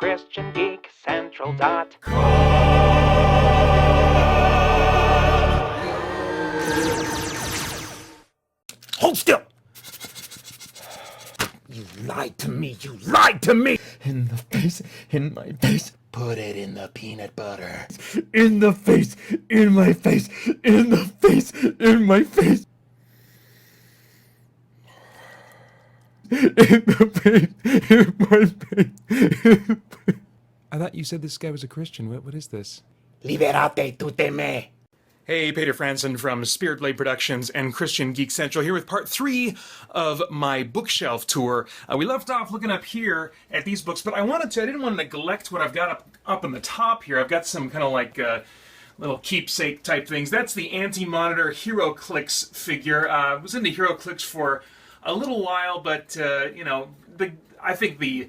Hold still! You lied to me, you lied to me! In the face, in my face. Put it in the peanut butter. In the face, in my face, in the face, in my face. In the face, in my face. I thought you said this guy was a Christian. What is this? Liberate tutte me. Hey, Peter Franson from Spirit Blade Productions and Christian Geek Central here with part 3 of my bookshelf tour. We left off looking up here at these books, but I didn't want to neglect what I've got up on the top here. I've got some kind of like little keepsake type things. That's the Anti-Monitor HeroClix figure. I was into HeroClix for a little while, but I think the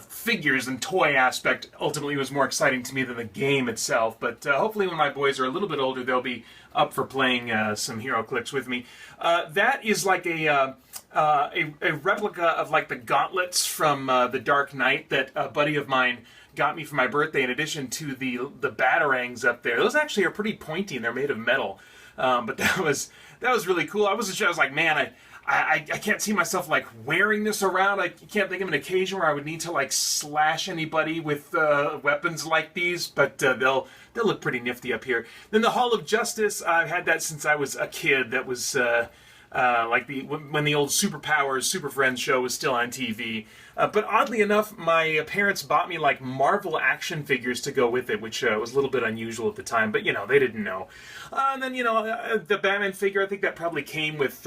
figures and toy aspect ultimately was more exciting to me than the game itself. But hopefully when my boys are a little bit older, they'll be up for playing some HeroClix with me. That is like a replica of like the gauntlets from The Dark Knight that a buddy of mine got me for my birthday, in addition to the batarangs up there. Those actually are pretty pointy and they're made of metal. But that was really cool. I was like, man, I can't see myself like wearing this around. I can't think of an occasion where I would need to like slash anybody with weapons like these, but they'll look pretty nifty up here. Then the Hall of Justice, I've had that since I was a kid. That was like when the old Superpowers, Super Friends show was still on TV. But oddly enough, my parents bought me like Marvel action figures to go with it, which was a little bit unusual at the time, but they didn't know. And then the Batman figure, I think that probably came with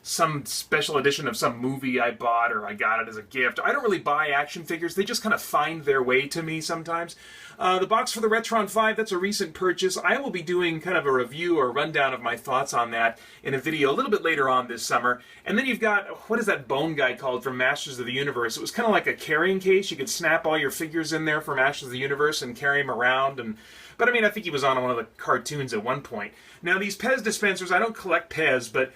some special edition of some movie I bought, or I got it as a gift. I don't really buy action figures. They just kind of find their way to me sometimes. The box for the Retron 5, that's a recent purchase. I will be doing kind of a review or rundown of my thoughts on that in a video a little bit later on this summer. And then you've got, what is that bone guy called from Masters of the Universe? It was kind of like a carrying case. You could snap all your figures in there for Masters of the Universe and carry them around. But I mean, I think he was on one of the cartoons at one point. Now, these Pez dispensers, I don't collect Pez, but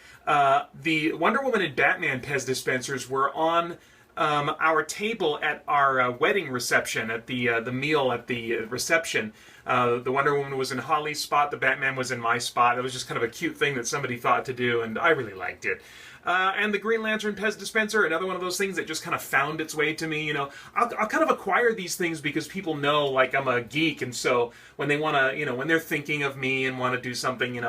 the Wonder Woman and Batman Pez dispensers were on our table at our wedding reception, at the meal at the reception. The Wonder Woman was in Holly's spot, the Batman was in my spot. It was just kind of a cute thing that somebody thought to do, and I really liked it. And the Green Lantern Pez dispenser, another one of those things that just kind of found its way to me. I'll kind of acquire these things because people know, like, I'm a geek, and so when they want to, when they're thinking of me and want to do something,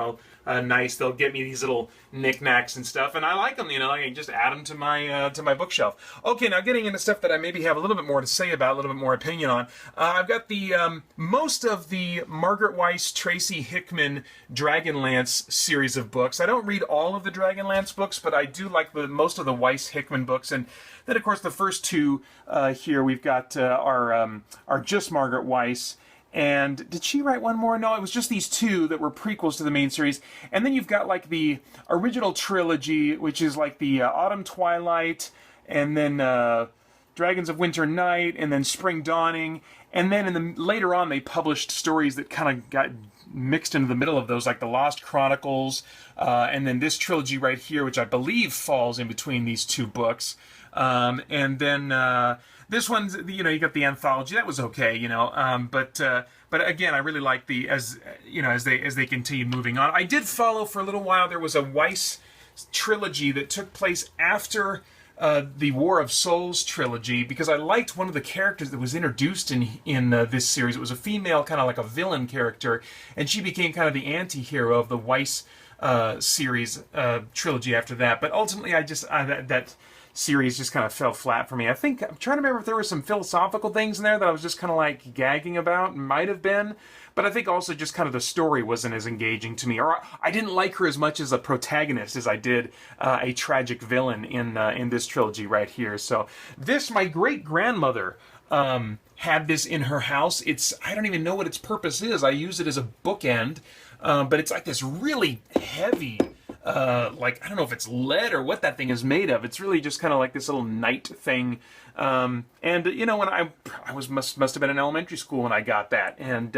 nice, they'll get me these little knickknacks and stuff, and I like them. I can just add them to my bookshelf. Okay, now getting into stuff that I maybe have a little bit more to say about, a little bit more opinion on. I've got the most of the Margaret Weis, Tracy Hickman Dragonlance series of books. I don't read all of the Dragonlance books, but I do like most of the Weis Hickman books. And then, of course, the first two here we've got are just Margaret Weis. And did she write one more? No, it was just these two that were prequels to the main series. And then you've got like the original trilogy, which is like the Autumn Twilight, and then Dragons of Winter Night, and then Spring Dawning. And then later on, they published stories that kind of got mixed into the middle of those, like the Lost Chronicles, and then this trilogy right here, which I believe falls in between these two books. And then this one's, you got the anthology. That was okay, but again, I really like as they continue moving on. I did follow for a little while. There was a Weis trilogy that took place after the War of Souls trilogy, because I liked one of the characters that was introduced in this series. It was a female, kind of like a villain character, and she became kind of the anti-hero of the Weis series trilogy after that. But ultimately, I just that series just kind of fell flat for me. I'm trying to remember if there were some philosophical things in there that I was just kind of like gagging about. Might have been. But I think also just kind of the story wasn't as engaging to me. Or I didn't like her as much as a protagonist as I did a tragic villain in this trilogy right here. So my great-grandmother had this in her house. I don't even know what its purpose is. I use it as a bookend. But it's like this really heavy, I don't know if it's lead or what that thing is made of. It's really just kind of like this little knight thing. And when I must have been in elementary school when I got that, and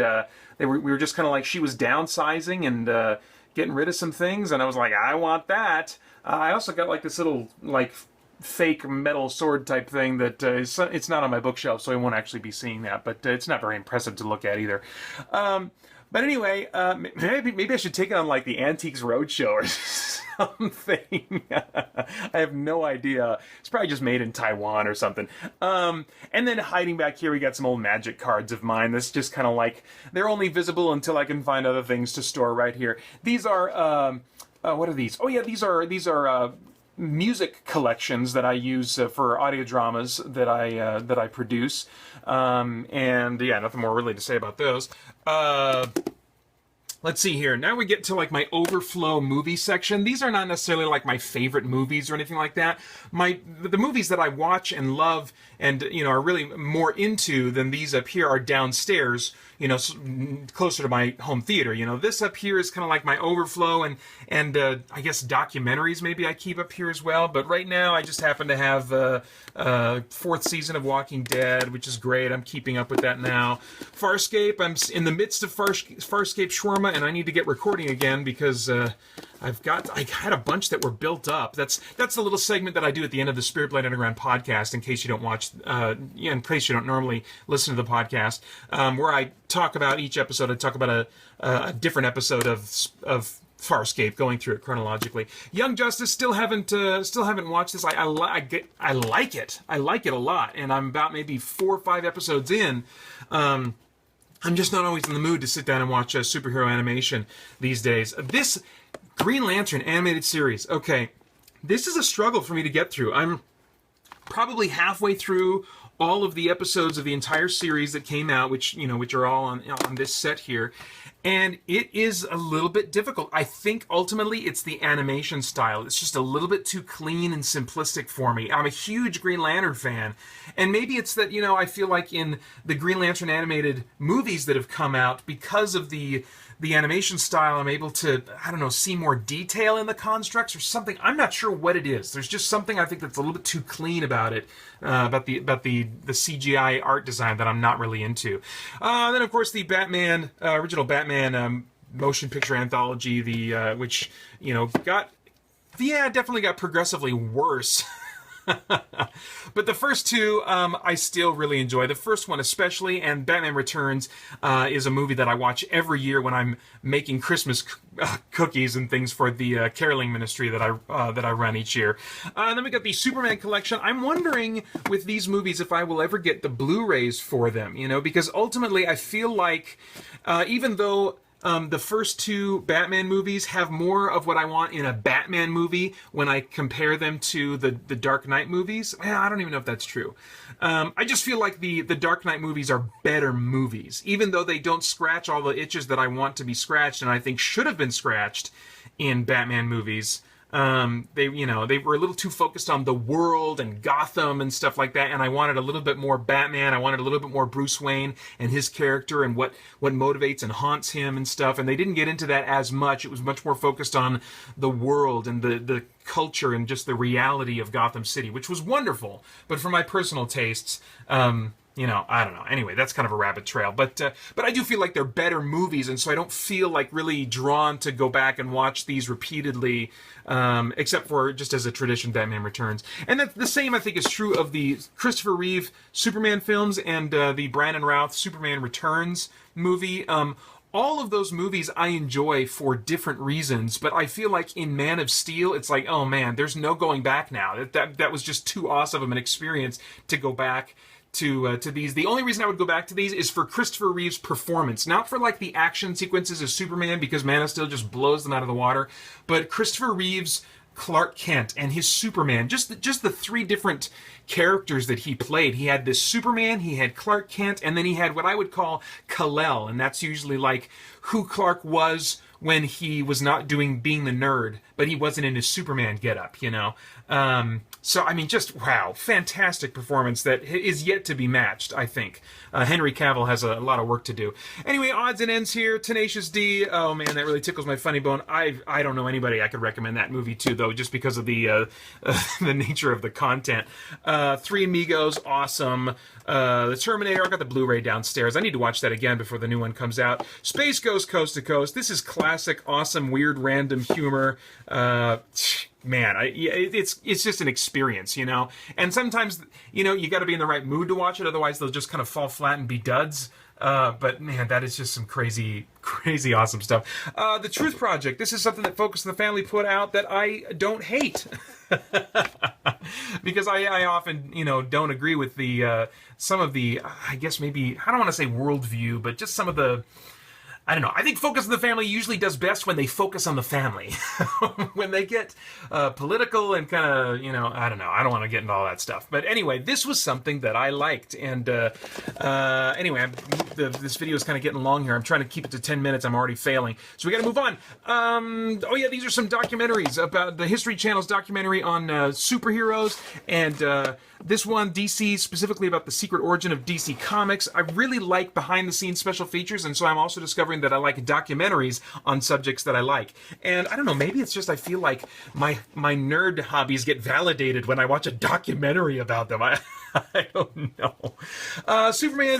we were just kind of like, she was downsizing and getting rid of some things, and I was like, I want that. I also got like this little fake metal sword type thing that it's not on my bookshelf, so I won't actually be seeing that. But it's not very impressive to look at either. But anyway, maybe I should take it on like the Antiques Roadshow or something. I have no idea. It's probably just made in Taiwan or something. And then hiding back here, we got some old Magic cards of mine. That's just kind of like, they're only visible until I can find other things to store right here. These are, what are these? Oh yeah, these are music collections that I use for audio dramas that I produce, and yeah, nothing more really to say about those. Let's see here. Now we get to like my Overflow movie section. These are not necessarily like my favorite movies or anything like that. The movies that I watch and love and are really more into than these up here are downstairs, closer to my home theater. This up here is kind of like my Overflow and I guess documentaries maybe I keep up here as well. But right now I just happen to have fourth season of Walking Dead, which is great. I'm keeping up with that now. Farscape, I'm in the midst of Farscape Shawarma, and I need to get recording again because I had a bunch that were built up. That's the little segment that I do at the end of the Spirit Blade Underground podcast, in case you don't watch, in case you don't normally listen to the podcast, where I talk about each episode. I talk about a different episode of Farscape, going through it chronologically. Young Justice, still haven't watched this. I like it. I like it a lot, and I'm about maybe 4 or 5 episodes in. I'm just not always in the mood to sit down and watch superhero animation these days. This Green Lantern animated series, okay, this is a struggle for me to get through. I'm probably halfway through all of the episodes of the entire series that came out, which are all on this set here. And it is a little bit difficult. I think ultimately it's the animation style. It's just a little bit too clean and simplistic for me. I'm a huge Green Lantern fan. And maybe it's that, I feel like in the Green Lantern animated movies that have come out, because of the animation style, I'm able to, see more detail in the constructs or something. I'm not sure what it is. There's just something I think that's a little bit too clean about it, about the CGI art design that I'm not really into. Then of course the Batman, original Batman motion picture anthology, which definitely got progressively worse. But the first two, I still really enjoy. The first one especially, and Batman Returns is a movie that I watch every year when I'm making Christmas cookies and things for the caroling ministry that I run each year. Then we got the Superman collection. I'm wondering with these movies if I will ever get the Blu-rays for them, because ultimately I feel like even though the first two Batman movies have more of what I want in a Batman movie when I compare them to the Dark Knight movies. I don't even know if that's true. I just feel like the Dark Knight movies are better movies, even though they don't scratch all the itches that I want to be scratched and I think should have been scratched in Batman movies. They were a little too focused on the world and Gotham and stuff like that, and I wanted a little bit more Batman. I wanted a little bit more Bruce Wayne and his character and what motivates and haunts him and stuff, and they didn't get into that as much. It was much more focused on the world and the culture and just the reality of Gotham City, which was wonderful, but for my personal tastes, I don't know. Anyway, that's kind of a rabbit trail. But I do feel like they're better movies, and so I don't feel like really drawn to go back and watch these repeatedly, except for just as a tradition, Batman Returns. And that's the same, I think, is true of the Christopher Reeve Superman films and the Brandon Routh Superman Returns movie. All of those movies I enjoy for different reasons, but I feel like in Man of Steel, it's like, oh man, there's no going back now. That was just too awesome of an experience to go back to these. The only reason I would go back to these is for Christopher Reeve's performance, not for like the action sequences of Superman, because Man of Steel just blows them out of the water, but Christopher Reeve's Clark Kent and his Superman, just the 3 different characters that he played. He had this Superman, he had Clark Kent, and then he had what I would call Kal-El, and that's usually like who Clark was when he was not being the nerd, but he wasn't in his Superman getup, So, I mean, just, wow, fantastic performance that is yet to be matched, I think. Henry Cavill has a lot of work to do. Anyway, odds and ends here. Tenacious D, oh man, that really tickles my funny bone. I don't know anybody I could recommend that movie to, though, just because of the nature of the content. Three Amigos, awesome. The Terminator, I got the Blu-ray downstairs. I need to watch that again before the new one comes out. Space Ghost Coast to Coast, this is classic classic, awesome, weird, random humor. Man, it's just an experience, you know. And sometimes, you know, you got to be in the right mood to watch it, otherwise they'll just kind of fall flat and be duds. But man, that is just some crazy, crazy awesome stuff. The Truth Project. This is something that Focus on the Family put out that I don't hate. Because I often, you know, don't agree with the some of the, I guess maybe, I don't want to say worldview, but just some of the, I don't know. I think Focus on the Family usually does best when they focus on the family. When they get political and kind of, you know, I don't know. I don't want to get into all that stuff. But anyway, this was something that I liked. And anyway, this video is kind of getting long here. I'm trying to keep it to 10 minutes. I'm already failing. So we got to move on. Oh, yeah, these are some documentaries about the History Channel's documentary on superheroes. And this one, DC, specifically about the secret origin of DC Comics. I really like behind-the-scenes special features, and so I'm also discovering that I like documentaries on subjects that I like. And I don't know, maybe it's just I feel like my nerd hobbies get validated when I watch a documentary about them. I don't know. Superman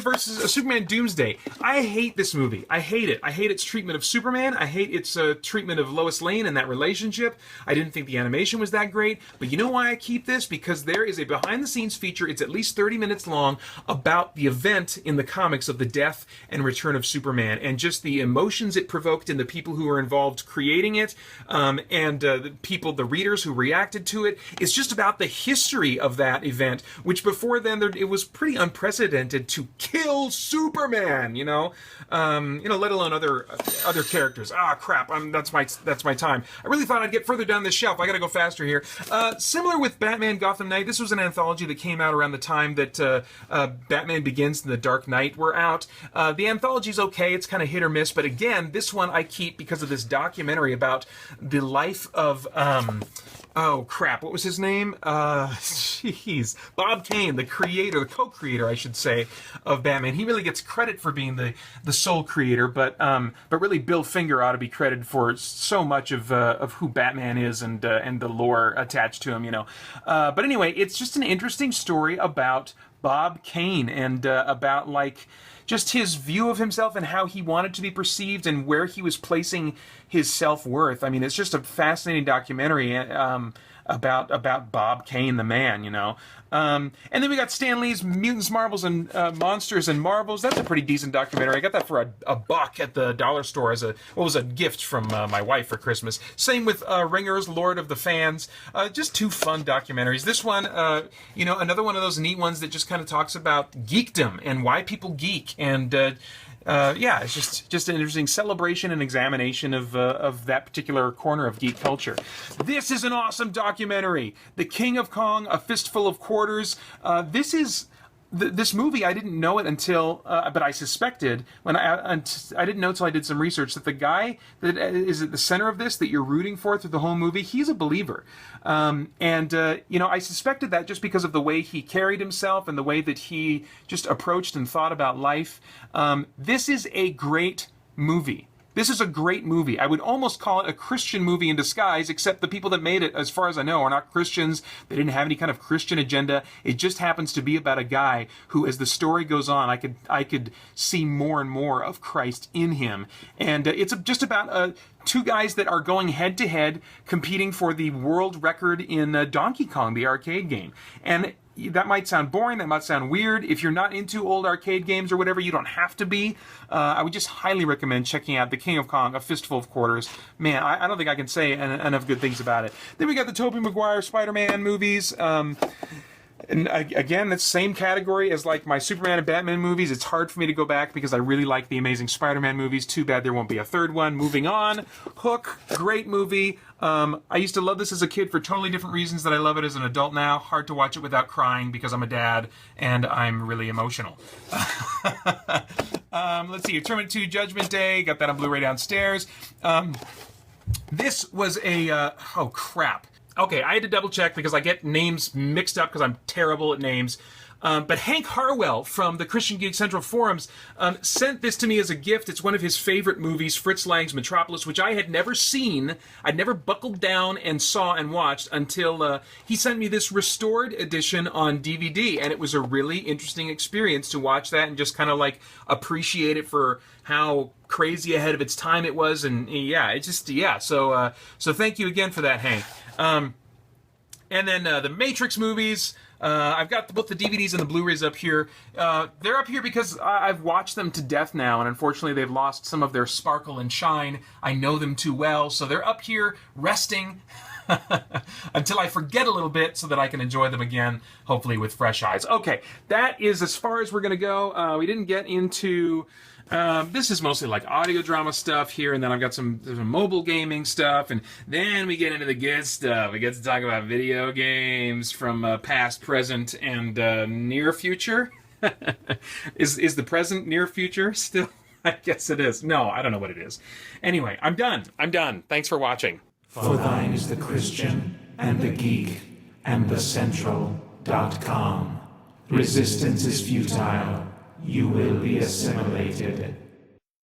Doomsday. I hate this movie. I hate it. I hate its treatment of Superman. I hate its treatment of Lois Lane and that relationship. I didn't think the animation was that great. But you know why I keep this? Because there is a behind-the-scenes feature, it's at least 30 minutes long, about the event in the comics of the death and return of Superman, and just the emotions it provoked in the people who were involved creating it, and the readers who reacted to it. It's just about the history of that event, which before then it was pretty unprecedented to kill Superman, you know, let alone other characters. Ah, crap! That's my time. I really thought I'd get further down this shelf. I got to go faster here. Similar with Batman: Gotham Knight. This was an anthology that came out around the time that Batman Begins and The Dark Knight were out. The anthology's okay. It's kind of hit or miss, but again, this one I keep because of this documentary about the life of oh crap, what was his name? Jeez, Bob Kane, the co-creator, I should say, of Batman. He really gets credit for being the sole creator, but really Bill Finger ought to be credited for so much of who Batman is and the lore attached to him, you know. But anyway, it's just an interesting story about Bob Kane and about like just his view of himself and how he wanted to be perceived and where he was placing his self-worth. I mean, it's just a fascinating documentary about Bob Kane, the man, you know. And then we got Stan Lee's Mutants, Marvels, and Monsters and Marvels. That's a pretty decent documentary. I got that for a buck at the dollar store as a gift from my wife for Christmas. Same with Ringer's Lord of the Fans. Just two fun documentaries. This one, another one of those neat ones that just kind of talks about geekdom and why people geek. And it's just an interesting celebration and examination of that particular corner of geek culture. This is an awesome documentary. The King of Kong, A Fistful of Quarters. This movie, I didn't know it until, but I suspected I didn't know until I did some research that the guy that is at the center of this, that you're rooting for through the whole movie, he's a believer. I suspected that just because of the way he carried himself and the way that he just approached and thought about life. This is a great movie. This is a great movie. I would almost call it a Christian movie in disguise, except the people that made it, as far as I know, are not Christians. They didn't have any kind of Christian agenda. It just happens to be about a guy who, as the story goes on, I could see more and more of Christ in him. And it's just about two guys that are going head to head, competing for the world record in Donkey Kong, the arcade game. And that might sound boring, that might sound weird. If you're not into old arcade games or whatever, you don't have to be. I would just highly recommend checking out The King of Kong, A Fistful of Quarters. Man, I don't think I can say enough good things about it. Then we got the Tobey Maguire Spider-Man movies. And again, that's the same category as like my Superman and Batman movies. It's hard for me to go back because I really like the Amazing Spider-Man movies. Too bad there won't be a third one. Moving on. Hook, great movie. I used to love this as a kid for totally different reasons that I love it as an adult now. Hard to watch it without crying because I'm a dad and I'm really emotional. Let's see. Terminator 2 Judgment Day. Got that on Blu-ray downstairs. This was oh crap. Okay, I had to double check because I get names mixed up because I'm terrible at names. But Hank Harwell from the Christian Geek Central forums sent this to me as a gift. It's one of his favorite movies, Fritz Lang's Metropolis, which I had never seen. I'd never buckled down and saw and watched until he sent me this restored edition on DVD, and it was a really interesting experience to watch that and just kind of like appreciate it for how crazy ahead of its time it was. And yeah, it just, yeah. So thank you again for that, Hank. And then the Matrix movies. I've got both the DVDs and the Blu-rays up here. They're up here because I've watched them to death now, and unfortunately they've lost some of their sparkle and shine. I know them too well, so they're up here resting until I forget a little bit so that I can enjoy them again, hopefully with fresh eyes. Okay, that is as far as we're going to go. We didn't get into... this is mostly like audio drama stuff here, and then I've got some mobile gaming stuff, and then we get into the good stuff. We get to talk about video games from past, present, and near future. Is the present near future still? I guess it is. No, I don't know what it is. Anyway, I'm done. Thanks for watching. For thine is the Christian, and the geek, and the central.com. Resistance is futile. You will be assimilated.